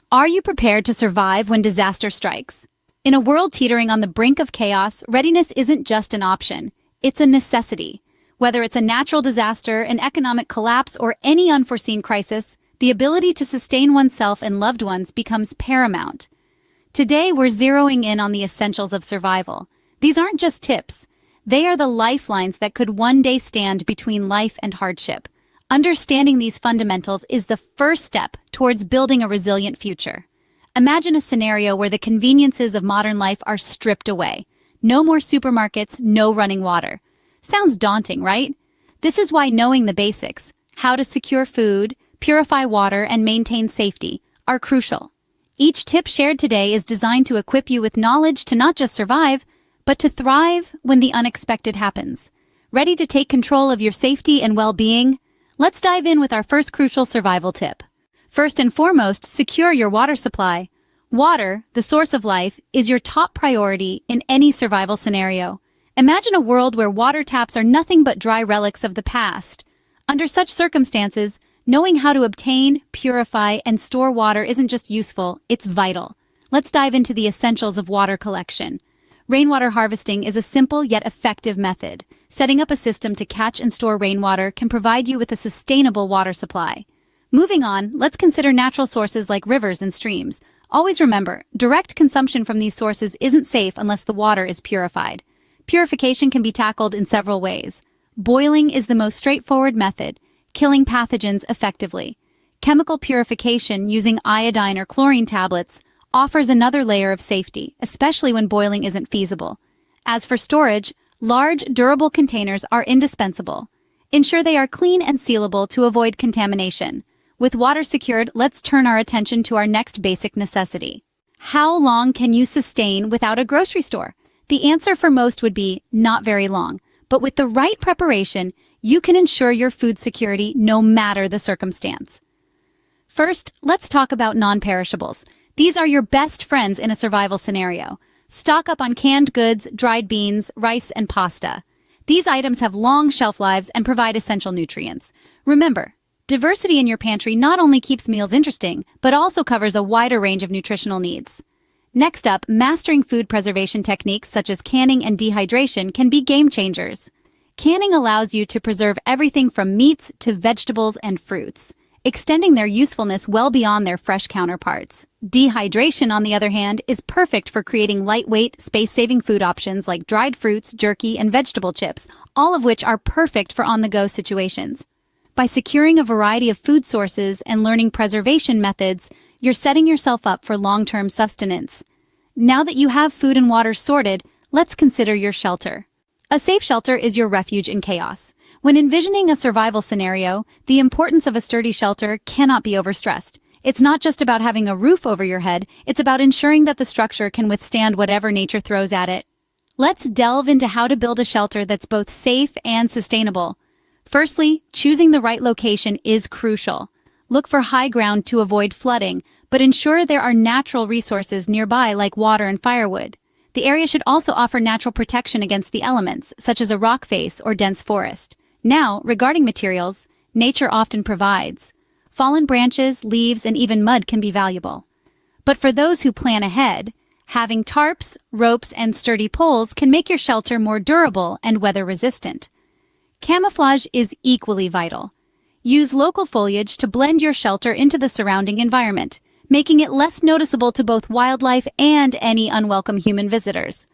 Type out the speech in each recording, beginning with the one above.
Are you prepared to survive when disaster strikes? In a world teetering on the brink of chaos, readiness isn't just an option, it's a necessity. Whether it's a natural disaster, an economic collapse, or any unforeseen crisis, the ability to sustain oneself and loved ones becomes paramount. Today, we're zeroing in on the essentials of survival. These aren't just tips. They are the lifelines that could one day stand between life and hardship. Understanding these fundamentals is the first step towards building a resilient future. Imagine a scenario where the conveniences of modern life are stripped away. No more supermarkets, no running water. Sounds daunting, right? This is why knowing the basics, how to secure food, purify water, and maintain safety, are crucial. Each tip shared today is designed to equip you with knowledge to not just survive, but to thrive when the unexpected happens. Ready to take control of your safety and well-being? Let's dive in with our first crucial survival tip. First and foremost, secure your water supply. Water, the source of life, is your top priority in any survival scenario. Imagine a world where water taps are nothing but dry relics of the past. Under such circumstances, knowing how to obtain, purify, and store water isn't just useful, it's vital. Let's dive into the essentials of water collection. Rainwater harvesting is a simple yet effective method. Setting up a system to catch and store rainwater can provide you with a sustainable water supply. Moving on, let's consider natural sources like rivers and streams. Always remember, direct consumption from these sources isn't safe unless the water is purified. Purification can be tackled in several ways. Boiling is the most straightforward method, killing pathogens effectively. Chemical purification using iodine or chlorine tablets offers another layer of safety, especially when boiling isn't feasible. As for storage, large, durable containers are indispensable. Ensure they are clean and sealable to avoid contamination. With water secured, let's turn our attention to our next basic necessity. How long can you sustain without a grocery store? The answer for most would be not very long, but with the right preparation, you can ensure your food security no matter the circumstance. First, let's talk about non-perishables. These are your best friends in a survival scenario. Stock up on canned goods, dried beans, rice, and pasta. These items have long shelf lives and provide essential nutrients. Remember, diversity in your pantry not only keeps meals interesting, but also covers a wider range of nutritional needs. Next up, mastering food preservation techniques such as canning and dehydration can be game changers. Canning allows you to preserve everything from meats to vegetables and fruits, extending their usefulness well beyond their fresh counterparts. Dehydration, on the other hand, is perfect for creating lightweight, space-saving food options like dried fruits, jerky, and vegetable chips, all of which are perfect for on-the-go situations. By securing a variety of food sources and learning preservation methods, you're setting yourself up for long-term sustenance. Now that you have food and water sorted, let's consider your shelter. A safe shelter is your refuge in chaos. When envisioning a survival scenario, the importance of a sturdy shelter cannot be overstressed. It's not just about having a roof over your head, it's about ensuring that the structure can withstand whatever nature throws at it. Let's delve into how to build a shelter that's both safe and sustainable. Firstly, choosing the right location is crucial. Look for high ground to avoid flooding, but ensure there are natural resources nearby like water and firewood. The area should also offer natural protection against the elements, such as a rock face or dense forest. Now, regarding materials, nature often provides. Fallen branches, leaves, and even mud can be valuable. But for those who plan ahead, having tarps, ropes, and sturdy poles can make your shelter more durable and weather-resistant. Camouflage is equally vital. Use local foliage to blend your shelter into the surrounding environment, making it less noticeable to both wildlife and any unwelcome human visitors.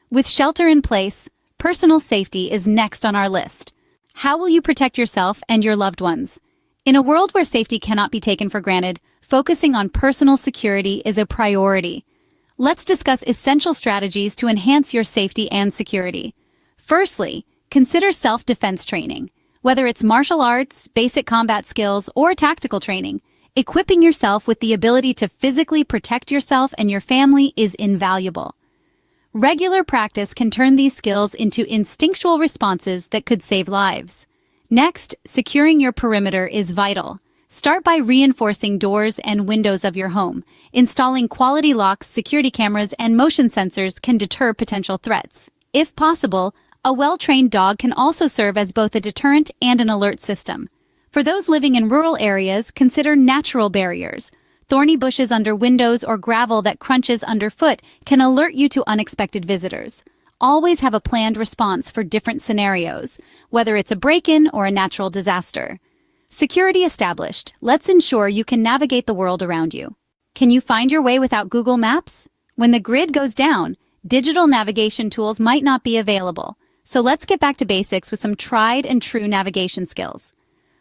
With shelter in place, personal safety is next on our list. How will you protect yourself and your loved ones? In a world where safety cannot be taken for granted, focusing on personal security is a priority. Let's discuss essential strategies to enhance your safety and security. Firstly, consider self-defense training. Whether it's martial arts, basic combat skills, or tactical training, equipping yourself with the ability to physically protect yourself and your family is invaluable. Regular practice can turn these skills into instinctual responses that could save lives. Next, securing your perimeter is vital. Start by reinforcing doors and windows of your home. Installing quality locks, security cameras, and motion sensors can deter potential threats. If possible, a well-trained dog can also serve as both a deterrent and an alert system. For those living in rural areas, consider natural barriers. Thorny bushes under windows or gravel that crunches underfoot can alert you to unexpected visitors. Always have a planned response for different scenarios, whether it's a break-in or a natural disaster. Security established. Let's ensure you can navigate the world around you. Can you find your way without Google Maps? When the grid goes down, digital navigation tools might not be available. So let's get back to basics with some tried and true navigation skills.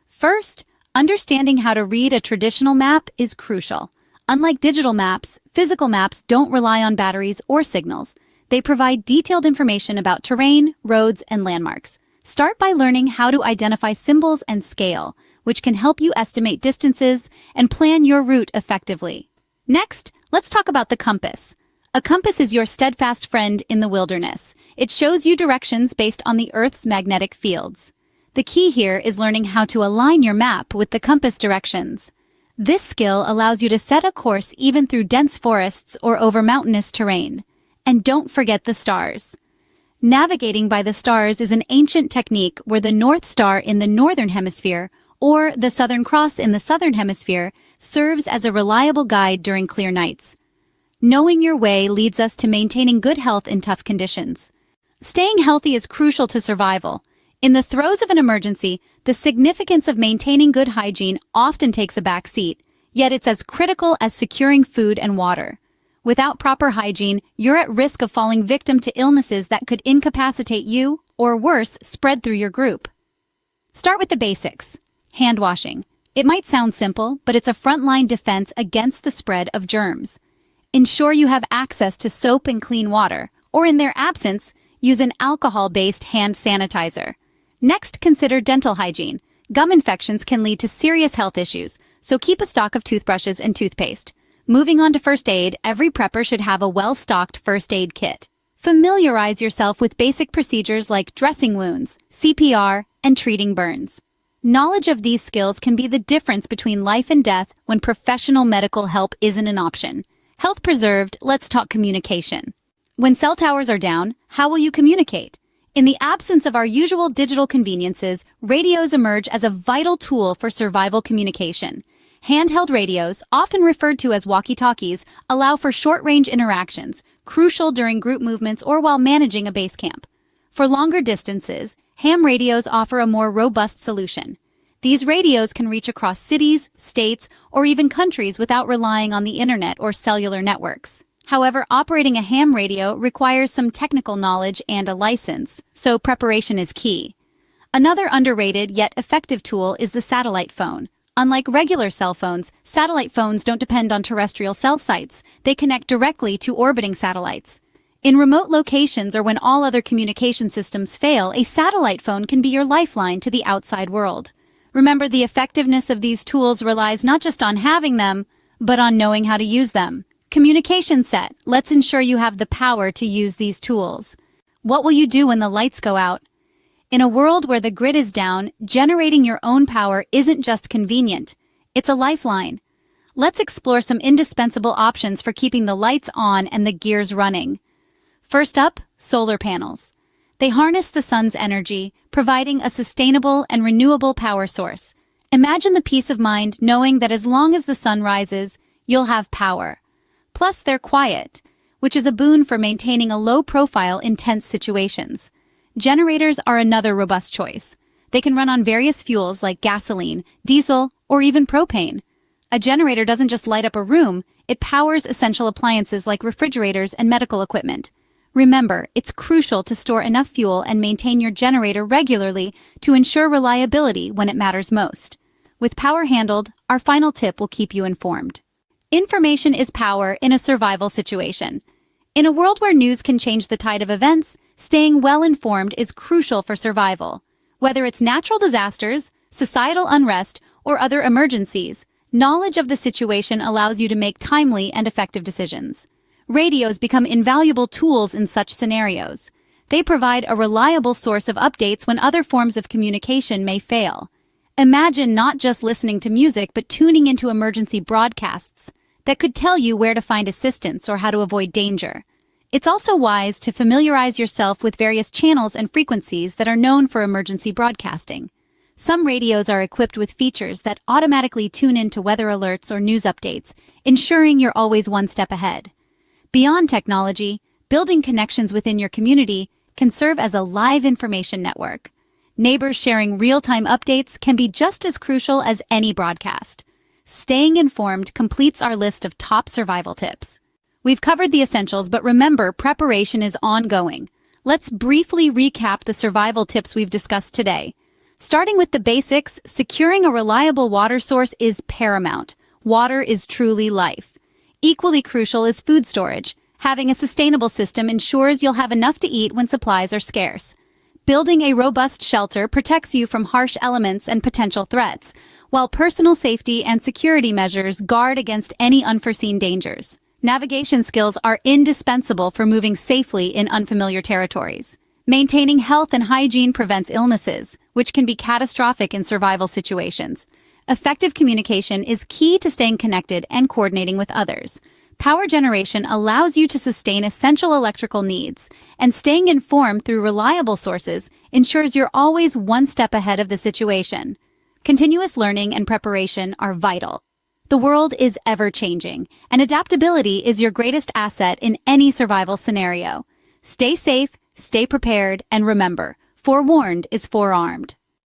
First, understanding how to read a traditional map is crucial. Unlike digital maps, physical maps don't rely on batteries or signals. They provide detailed information about terrain, roads, and landmarks. Start by learning how to identify symbols and scale, which can help you estimate distances and plan your route effectively. Next, let's talk about the compass. A compass is your steadfast friend in the wilderness. It shows you directions based on the Earth's magnetic fields. The key here is learning how to align your map with the compass directions. This skill allows you to set a course even through dense forests or over mountainous terrain. And don't forget the stars. Navigating by the stars is an ancient technique where the North Star in the Northern Hemisphere or the Southern Cross in the Southern Hemisphere serves as a reliable guide during clear nights. Knowing your way leads us to maintaining good health in tough conditions. Staying healthy is crucial to survival. In the throes of an emergency, the significance of maintaining good hygiene often takes a back seat, yet it's as critical as securing food and water. Without proper hygiene, you're at risk of falling victim to illnesses that could incapacitate you, or worse, spread through your group. Start with the basics. Hand washing. It might sound simple, but it's a frontline defense against the spread of germs. Ensure you have access to soap and clean water, or in their absence, use an alcohol-based hand sanitizer. Next, consider dental hygiene. Gum infections can lead to serious health issues, so keep a stock of toothbrushes and toothpaste. Moving on to first aid, every prepper should have a well-stocked first aid kit. Familiarize yourself with basic procedures like dressing wounds, CPR, and treating burns. Knowledge of these skills can be the difference between life and death when professional medical help isn't an option. Health preserved, let's talk communication. When cell towers are down, how will you communicate? In the absence of our usual digital conveniences, radios emerge as a vital tool for survival communication. Handheld radios, often referred to as walkie-talkies, allow for short-range interactions, crucial during group movements or while managing a base camp. For longer distances, ham radios offer a more robust solution. These radios can reach across cities, states, or even countries without relying on the internet or cellular networks. However, operating a ham radio requires some technical knowledge and a license, so preparation is key. Another underrated yet effective tool is the satellite phone. Unlike regular cell phones, satellite phones don't depend on terrestrial cell sites. They connect directly to orbiting satellites. In remote locations or when all other communication systems fail, a satellite phone can be your lifeline to the outside world. Remember, the effectiveness of these tools relies not just on having them, but on knowing how to use them. Communication set. Let's ensure you have the power to use these tools. What will you do when the lights go out? In a world where the grid is down, generating your own power isn't just convenient. It's a lifeline. Let's explore some indispensable options for keeping the lights on and the gears running. First up, solar panels. They harness the sun's energy, providing a sustainable and renewable power source. Imagine the peace of mind knowing that as long as the sun rises, you'll have power. Plus, they're quiet, which is a boon for maintaining a low-profile in tense situations. Generators are another robust choice. They can run on various fuels like gasoline, diesel, or even propane. A generator doesn't just light up a room, it powers essential appliances like refrigerators and medical equipment. Remember, it's crucial to store enough fuel and maintain your generator regularly to ensure reliability when it matters most. With power handled, our final tip will keep you informed. Information is power in a survival situation. In a world where news can change the tide of events, staying well-informed is crucial for survival. Whether it's natural disasters, societal unrest, or other emergencies, knowledge of the situation allows you to make timely and effective decisions. Radios become invaluable tools in such scenarios. They provide a reliable source of updates when other forms of communication may fail. Imagine not just listening to music, but tuning into emergency broadcasts that could tell you where to find assistance or how to avoid danger. It's also wise to familiarize yourself with various channels and frequencies that are known for emergency broadcasting. Some radios are equipped with features that automatically tune into weather alerts or news updates, ensuring you're always one step ahead. Beyond technology, building connections within your community can serve as a live information network. Neighbors sharing real-time updates can be just as crucial as any broadcast. Staying informed completes our list of top survival tips. We've covered the essentials, but remember, preparation is ongoing. Let's briefly recap the survival tips we've discussed today. Starting with the basics, securing a reliable water source is paramount. Water is truly life. Equally crucial is food storage. Having a sustainable system ensures you'll have enough to eat when supplies are scarce. Building a robust shelter protects you from harsh elements and potential threats, while personal safety and security measures guard against any unforeseen dangers. Navigation skills are indispensable for moving safely in unfamiliar territories. Maintaining health and hygiene prevents illnesses, which can be catastrophic in survival situations. Effective communication is key to staying connected and coordinating with others. Power generation allows you to sustain essential electrical needs, and staying informed through reliable sources ensures you're always one step ahead of the situation. Continuous learning and preparation are vital. The world is ever-changing, and adaptability is your greatest asset in any survival scenario. Stay safe, stay prepared, and remember, forewarned is forearmed.